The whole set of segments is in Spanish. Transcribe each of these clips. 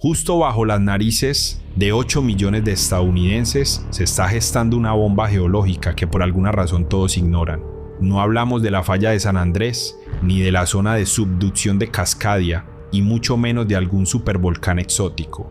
Justo bajo las narices de 8 millones de estadounidenses se está gestando una bomba geológica que por alguna razón todos ignoran. No hablamos de la falla de San Andrés, ni de la zona de subducción de Cascadia, y mucho menos de algún supervolcán exótico.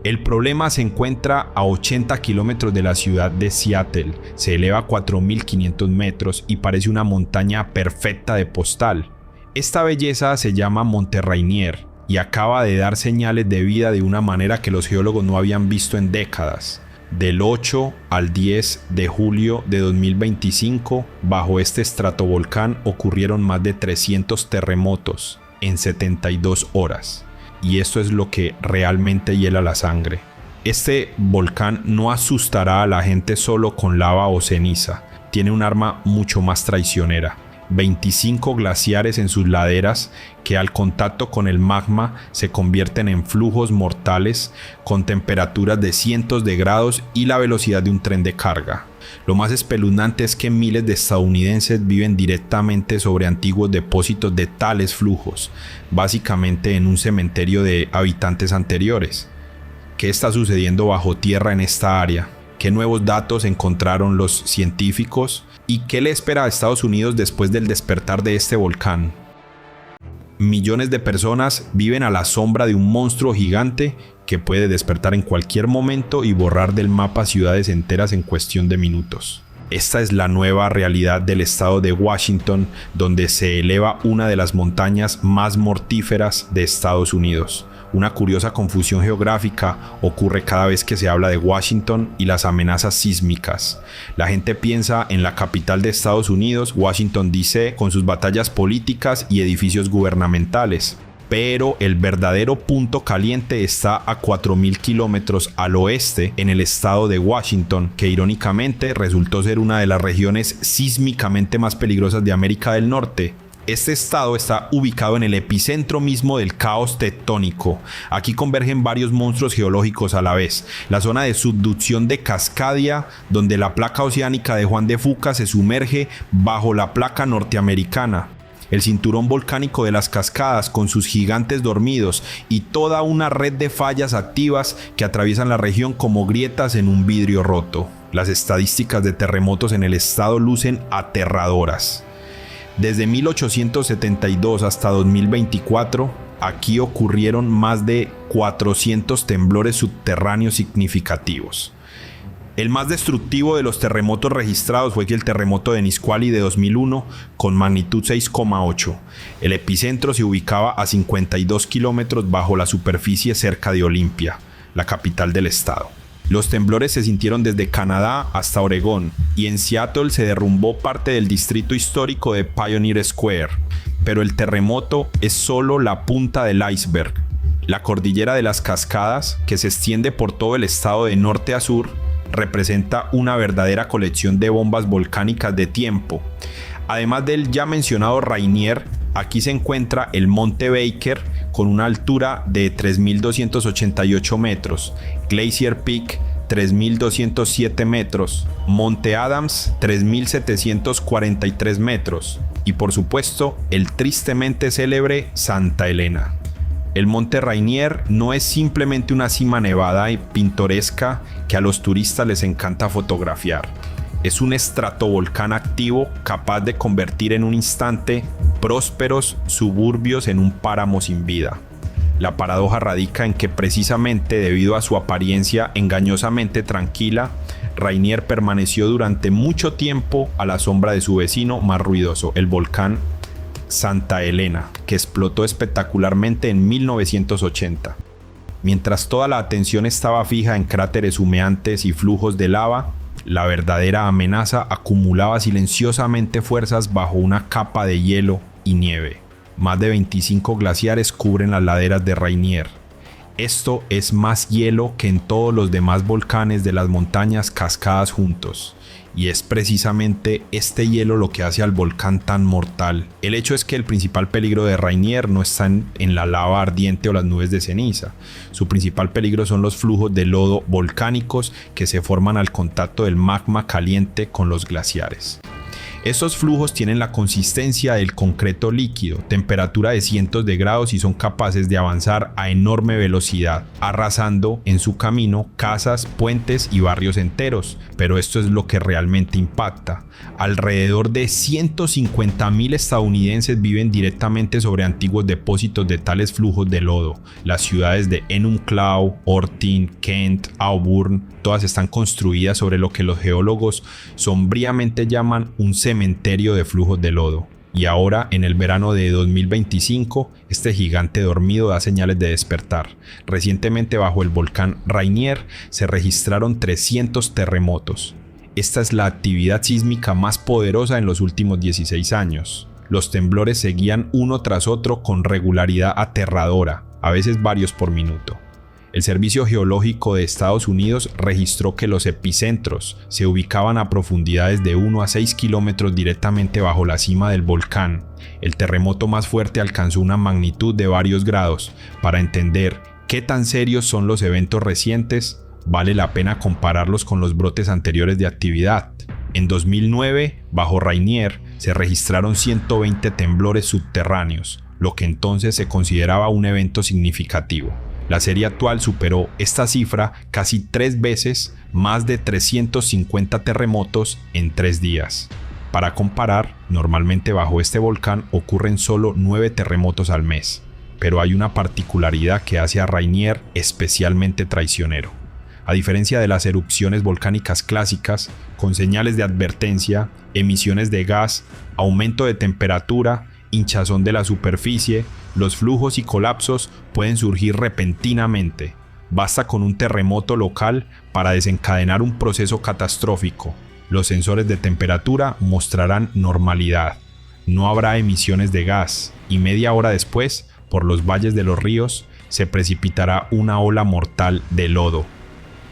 El problema se encuentra a 80 kilómetros de la ciudad de Seattle, se eleva a 4.500 metros y parece una montaña perfecta de postal. Esta belleza se llama Monte Rainier y acaba de dar señales de vida de una manera que los geólogos no habían visto en décadas. Del 8 al 10 de julio de 2025, bajo este estratovolcán ocurrieron más de 300 terremotos en 72 horas. Y esto es lo que realmente hiela la sangre. Este volcán no asustará a la gente solo con lava o ceniza. Tiene un arma mucho más traicionera. 25 glaciares en sus laderas que al contacto con el magma se convierten en flujos mortales con temperaturas de cientos de grados y la velocidad de un tren de carga. Lo más espeluznante es que miles de estadounidenses viven directamente sobre antiguos depósitos de tales flujos, básicamente en un cementerio de habitantes anteriores. ¿Qué está sucediendo bajo tierra en esta área? ¿Qué nuevos datos encontraron los científicos? ¿Y qué le espera a Estados Unidos después del despertar de este volcán? Millones de personas viven a la sombra de un monstruo gigante que puede despertar en cualquier momento y borrar del mapa ciudades enteras en cuestión de minutos. Esta es la nueva realidad del estado de Washington, donde se eleva una de las montañas más mortíferas de Estados Unidos. Una curiosa confusión geográfica ocurre cada vez que se habla de Washington y las amenazas sísmicas. La gente piensa en la capital de Estados Unidos, Washington D.C., con sus batallas políticas y edificios gubernamentales. Pero el verdadero punto caliente está a 4.000 kilómetros al oeste en el estado de Washington, que irónicamente resultó ser una de las regiones sísmicamente más peligrosas de América del Norte. Este estado está ubicado en el epicentro mismo del caos tectónico. Aquí convergen varios monstruos geológicos a la vez. La zona de subducción de Cascadia, donde la placa oceánica de Juan de Fuca se sumerge bajo la placa norteamericana. El cinturón volcánico de las cascadas con sus gigantes dormidos y toda una red de fallas activas que atraviesan la región como grietas en un vidrio roto. Las estadísticas de terremotos en el estado lucen aterradoras. Desde 1872 hasta 2024, aquí ocurrieron más de 400 temblores subterráneos significativos. El más destructivo de los terremotos registrados fue el terremoto de Nisqually de 2001 con magnitud 6,8. El epicentro se ubicaba a 52 kilómetros bajo la superficie cerca de Olympia, la capital del estado. Los temblores se sintieron desde Canadá hasta Oregón y en Seattle se derrumbó parte del distrito histórico de Pioneer Square. Pero el terremoto es solo la punta del iceberg. La cordillera de las cascadas, que se extiende por todo el estado de norte a sur, representa una verdadera colección de bombas volcánicas de tiempo. Además del ya mencionado Rainier, aquí se encuentra el Monte Baker con una altura de 3.288 metros, Glacier Peak 3.207 metros, Monte Adams 3.743 metros y por supuesto el tristemente célebre Santa Elena. El Monte Rainier no es simplemente una cima nevada y pintoresca que a los turistas les encanta fotografiar. Es un estratovolcán activo capaz de convertir en un instante prósperos suburbios en un páramo sin vida. La paradoja radica en que precisamente debido a su apariencia engañosamente tranquila, Rainier permaneció durante mucho tiempo a la sombra de su vecino más ruidoso, el volcán Santa Elena, que explotó espectacularmente en 1980. Mientras toda la atención estaba fija en cráteres humeantes y flujos de lava, la verdadera amenaza acumulaba silenciosamente fuerzas bajo una capa de hielo y nieve. Más de 25 glaciares cubren las laderas de Rainier. Esto es más hielo que en todos los demás volcanes de las montañas cascadas juntos. Y es precisamente este hielo lo que hace al volcán tan mortal. El hecho es que el principal peligro de Rainier no está en la lava ardiente o las nubes de ceniza. Su principal peligro son los flujos de lodo volcánicos que se forman al contacto del magma caliente con los glaciares. Estos flujos tienen la consistencia del concreto líquido, temperatura de cientos de grados y son capaces de avanzar a enorme velocidad, arrasando en su camino casas, puentes y barrios enteros. Pero esto es lo que realmente impacta. Alrededor de 150.000 estadounidenses viven directamente sobre antiguos depósitos de tales flujos de lodo. Las ciudades de Enumclaw, Orting, Kent, Auburn, todas están construidas sobre lo que los geólogos sombríamente llaman un cementerio de flujos de lodo. Y ahora, en el verano de 2025, este gigante dormido da señales de despertar. Recientemente, bajo el volcán Rainier, se registraron 300 terremotos. Esta es la actividad sísmica más poderosa en los últimos 16 años. Los temblores seguían uno tras otro con regularidad aterradora, a veces varios por minuto. El Servicio Geológico de Estados Unidos registró que los epicentros se ubicaban a profundidades de 1 a 6 kilómetros directamente bajo la cima del volcán. El terremoto más fuerte alcanzó una magnitud de varios grados. Para entender qué tan serios son los eventos recientes, vale la pena compararlos con los brotes anteriores de actividad. En 2009, bajo Rainier, se registraron 120 temblores subterráneos, lo que entonces se consideraba un evento significativo. La serie actual superó esta cifra casi 3 veces, más de 350 terremotos en 3 días. Para comparar, normalmente bajo este volcán ocurren solo 9 terremotos al mes, pero hay una particularidad que hace a Rainier especialmente traicionero. A diferencia de las erupciones volcánicas clásicas, con señales de advertencia, emisiones de gas, aumento de temperatura, hinchazón de la superficie, los flujos y colapsos pueden surgir repentinamente. Basta con un terremoto local para desencadenar un proceso catastrófico. Los sensores de temperatura mostrarán normalidad. No habrá emisiones de gas y media hora después, por los valles de los ríos, se precipitará una ola mortal de lodo.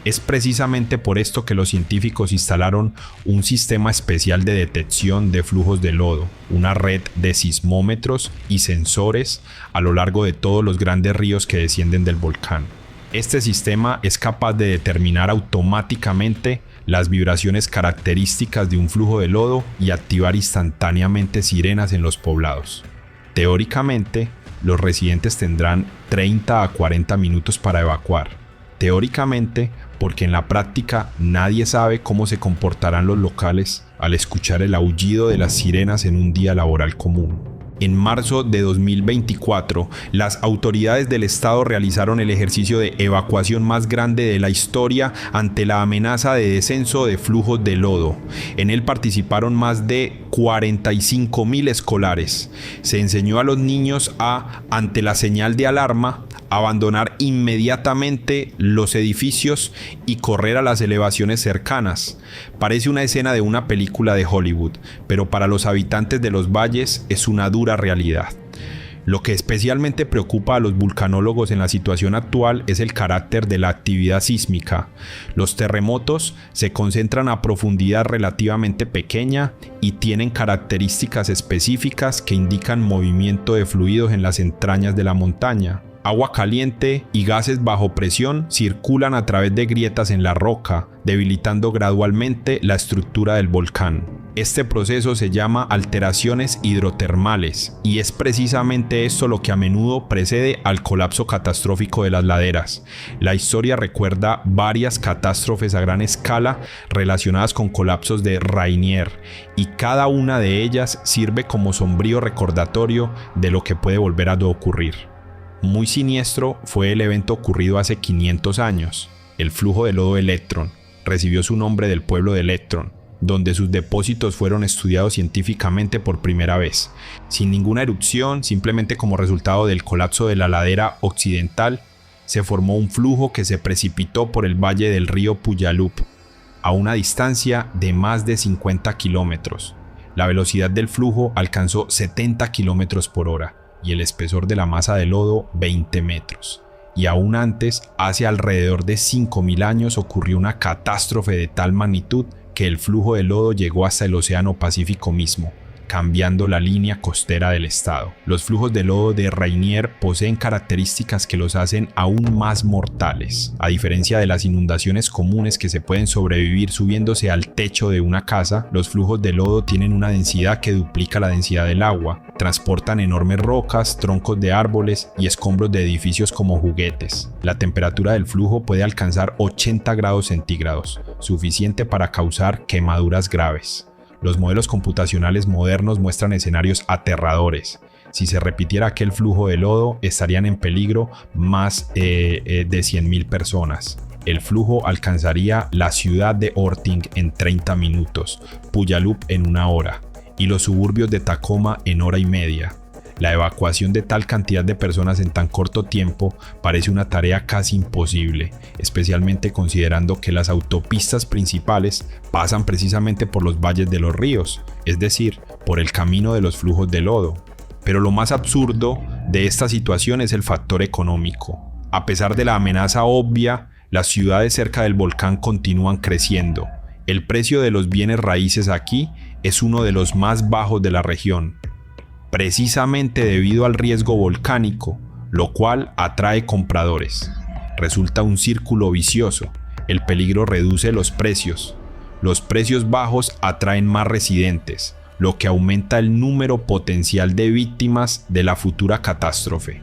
Es precisamente por esto que los científicos instalaron un sistema especial de detección de flujos de lodo, una red de sismómetros y sensores a lo largo de todos los grandes ríos que descienden del volcán. Este sistema es capaz de determinar automáticamente las vibraciones características de un flujo de lodo y activar instantáneamente sirenas en los poblados. Teóricamente, los residentes tendrán 30 a 40 minutos para evacuar. Teóricamente, porque en la práctica nadie sabe cómo se comportarán los locales al escuchar el aullido de las sirenas en un día laboral común. En marzo de 2024, las autoridades del estado realizaron el ejercicio de evacuación más grande de la historia ante la amenaza de descenso de flujos de lodo. En él participaron más de 45.000 escolares. Se enseñó a los niños a, ante la señal de alarma, abandonar inmediatamente los edificios y correr a las elevaciones cercanas. Parece una escena de una película de Hollywood, pero para los habitantes de los valles es una dura realidad. Lo que especialmente preocupa a los vulcanólogos en la situación actual es el carácter de la actividad sísmica. Los terremotos se concentran a profundidad relativamente pequeña y tienen características específicas que indican movimiento de fluidos en las entrañas de la montaña. Agua caliente y gases bajo presión circulan a través de grietas en la roca, debilitando gradualmente la estructura del volcán. Este proceso se llama alteraciones hidrotermales y es precisamente esto lo que a menudo precede al colapso catastrófico de las laderas. La historia recuerda varias catástrofes a gran escala relacionadas con colapsos de Rainier y cada una de ellas sirve como sombrío recordatorio de lo que puede volver a ocurrir. Muy siniestro fue el evento ocurrido hace 500 años. El flujo de lodo Electron recibió su nombre del pueblo de Electron, donde sus depósitos fueron estudiados científicamente por primera vez. Sin ninguna erupción, simplemente como resultado del colapso de la ladera occidental, se formó un flujo que se precipitó por el valle del río Puyallup, a una distancia de más de 50 kilómetros. La velocidad del flujo alcanzó 70 kilómetros por hora. Y el espesor de la masa de lodo 20 metros. Y aún antes, hace alrededor de 5.000 años ocurrió una catástrofe de tal magnitud que el flujo de lodo llegó hasta el Océano Pacífico mismo, cambiando la línea costera del estado. Los flujos de lodo de Rainier poseen características que los hacen aún más mortales. A diferencia de las inundaciones comunes que se pueden sobrevivir subiéndose al techo de una casa, los flujos de lodo tienen una densidad que duplica la densidad del agua. Transportan enormes rocas, troncos de árboles y escombros de edificios como juguetes. La temperatura del flujo puede alcanzar 80 grados centígrados, suficiente para causar quemaduras graves. Los modelos computacionales modernos muestran escenarios aterradores. Si se repitiera aquel flujo de lodo, estarían en peligro más de 100.000 personas. El flujo alcanzaría la ciudad de Orting en 30 minutos, Puyallup en 1 hora y los suburbios de Tacoma en 1 hora y media. La evacuación de tal cantidad de personas en tan corto tiempo parece una tarea casi imposible, especialmente considerando que las autopistas principales pasan precisamente por los valles de los ríos, es decir, por el camino de los flujos de lodo. Pero lo más absurdo de esta situación es el factor económico. A pesar de la amenaza obvia, las ciudades cerca del volcán continúan creciendo. El precio de los bienes raíces aquí es uno de los más bajos de la región, precisamente debido al riesgo volcánico, lo cual atrae compradores. Resulta un círculo vicioso. El peligro reduce los precios bajos atraen más residentes, lo que aumenta el número potencial de víctimas de la futura catástrofe.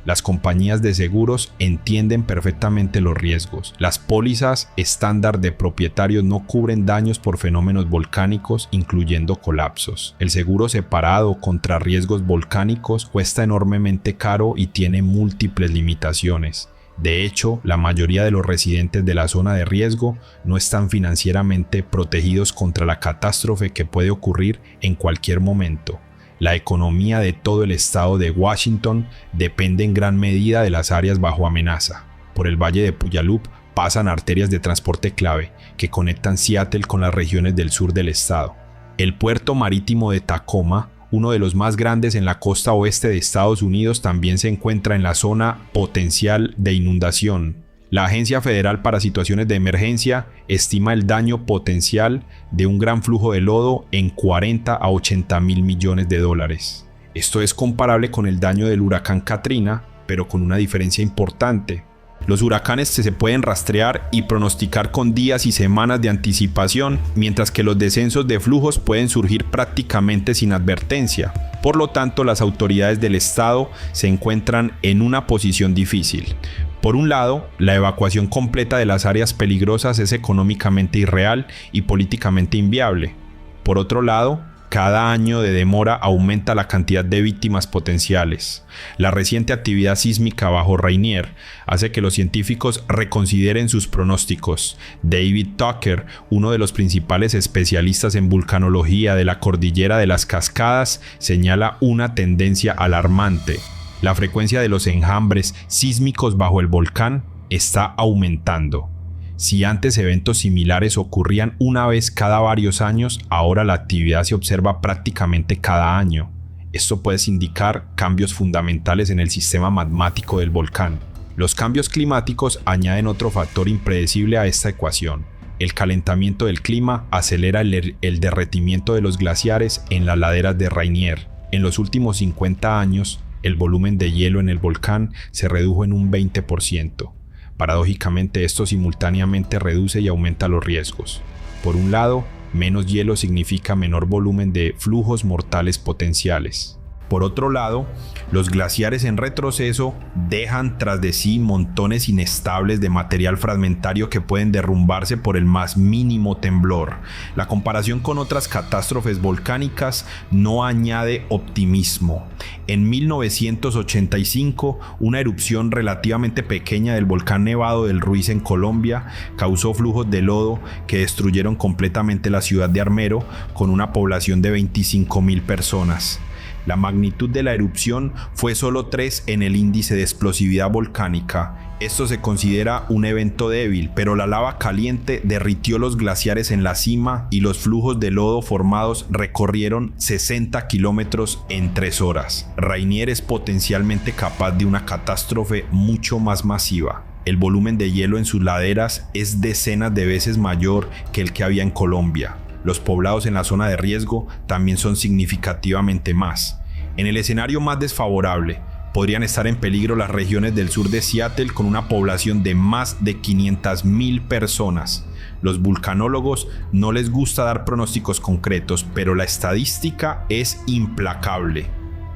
Las compañías de seguros entienden perfectamente los riesgos. Las pólizas estándar de propietarios no cubren daños por fenómenos volcánicos, incluyendo colapsos. El seguro separado contra riesgos volcánicos cuesta enormemente caro y tiene múltiples limitaciones. De hecho, la mayoría de los residentes de la zona de riesgo no están financieramente protegidos contra la catástrofe que puede ocurrir en cualquier momento. La economía de todo el estado de Washington depende en gran medida de las áreas bajo amenaza. Por el valle de Puyallup pasan arterias de transporte clave que conectan Seattle con las regiones del sur del estado. El puerto marítimo de Tacoma, uno de los más grandes en la costa oeste de Estados Unidos, también se encuentra en la zona potencial de inundación. La Agencia Federal para Situaciones de Emergencia estima el daño potencial de un gran flujo de lodo en 40 a 80 mil millones de dólares. Esto es comparable con el daño del huracán Katrina, pero con una diferencia importante. Los huracanes se pueden rastrear y pronosticar con días y semanas de anticipación, mientras que los descensos de flujos pueden surgir prácticamente sin advertencia. Por lo tanto, las autoridades del estado se encuentran en una posición difícil. Por un lado, la evacuación completa de las áreas peligrosas es económicamente irreal y políticamente inviable. Por otro lado, cada año de demora aumenta la cantidad de víctimas potenciales. La reciente actividad sísmica bajo Rainier hace que los científicos reconsideren sus pronósticos. David Tucker, uno de los principales especialistas en vulcanología de la cordillera de las Cascadas, señala una tendencia alarmante. La frecuencia de los enjambres sísmicos bajo el volcán está aumentando. Si antes eventos similares ocurrían una vez cada varios años, ahora la actividad se observa prácticamente cada año. Esto puede indicar cambios fundamentales en el sistema magmático del volcán. Los cambios climáticos añaden otro factor impredecible a esta ecuación. El calentamiento del clima acelera el derretimiento de los glaciares en las laderas de Rainier. En los últimos 50 años, el volumen de hielo en el volcán se redujo en un 20%. Paradójicamente, esto simultáneamente reduce y aumenta los riesgos. Por un lado, menos hielo significa menor volumen de flujos mortales potenciales. Por otro lado, los glaciares en retroceso dejan tras de sí montones inestables de material fragmentario que pueden derrumbarse por el más mínimo temblor. La comparación con otras catástrofes volcánicas no añade optimismo. En 1985, una erupción relativamente pequeña del volcán Nevado del Ruiz en Colombia causó flujos de lodo que destruyeron completamente la ciudad de Armero, con una población de 25.000 personas. La magnitud de la erupción fue solo 3 en el índice de explosividad volcánica. Esto se considera un evento débil, pero la lava caliente derritió los glaciares en la cima y los flujos de lodo formados recorrieron 60 kilómetros en 3 horas. Rainier es potencialmente capaz de una catástrofe mucho más masiva. El volumen de hielo en sus laderas es decenas de veces mayor que el que había en Colombia. Los poblados en la zona de riesgo también son significativamente más. En el escenario más desfavorable, podrían estar en peligro las regiones del sur de Seattle con una población de más de 500,000 personas. Los vulcanólogos no les gusta dar pronósticos concretos, pero la estadística es implacable.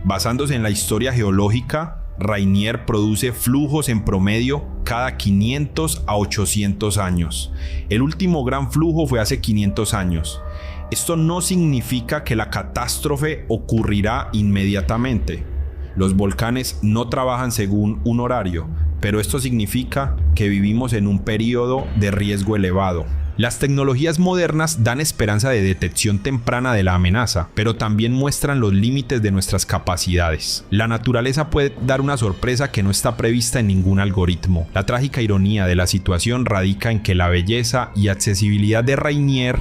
Basándose en la historia geológica, Rainier produce flujos en promedio cada 500 a 800 años. El último gran flujo fue hace 500 años. Esto no significa que la catástrofe ocurrirá inmediatamente. Los volcanes no trabajan según un horario, pero esto significa que vivimos en un periodo de riesgo elevado. Las tecnologías modernas dan esperanza de detección temprana de la amenaza, pero también muestran los límites de nuestras capacidades. La naturaleza puede dar una sorpresa que no está prevista en ningún algoritmo. La trágica ironía de la situación radica en que la belleza y accesibilidad de Rainier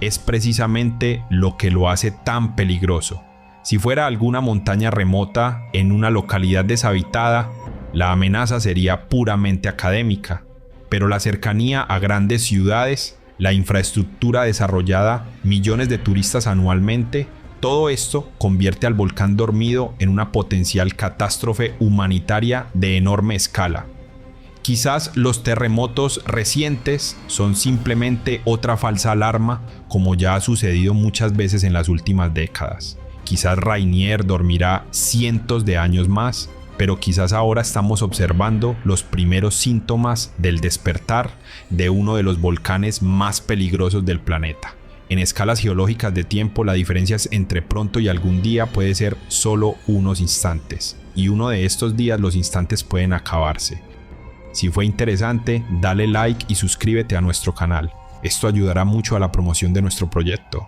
es precisamente lo que lo hace tan peligroso. Si fuera alguna montaña remota en una localidad deshabitada, la amenaza sería puramente académica. Pero la cercanía a grandes ciudades, la infraestructura desarrollada, millones de turistas anualmente, todo esto convierte al volcán dormido en una potencial catástrofe humanitaria de enorme escala. Quizás los terremotos recientes son simplemente otra falsa alarma, como ya ha sucedido muchas veces en las últimas décadas. Quizás Rainier dormirá cientos de años más, pero quizás ahora estamos observando los primeros síntomas del despertar de uno de los volcanes más peligrosos del planeta. En escalas geológicas de tiempo, la diferencia entre pronto y algún día puede ser solo unos instantes, y uno de estos días los instantes pueden acabarse. Si fue interesante, dale like y suscríbete a nuestro canal. Esto ayudará mucho a la promoción de nuestro proyecto.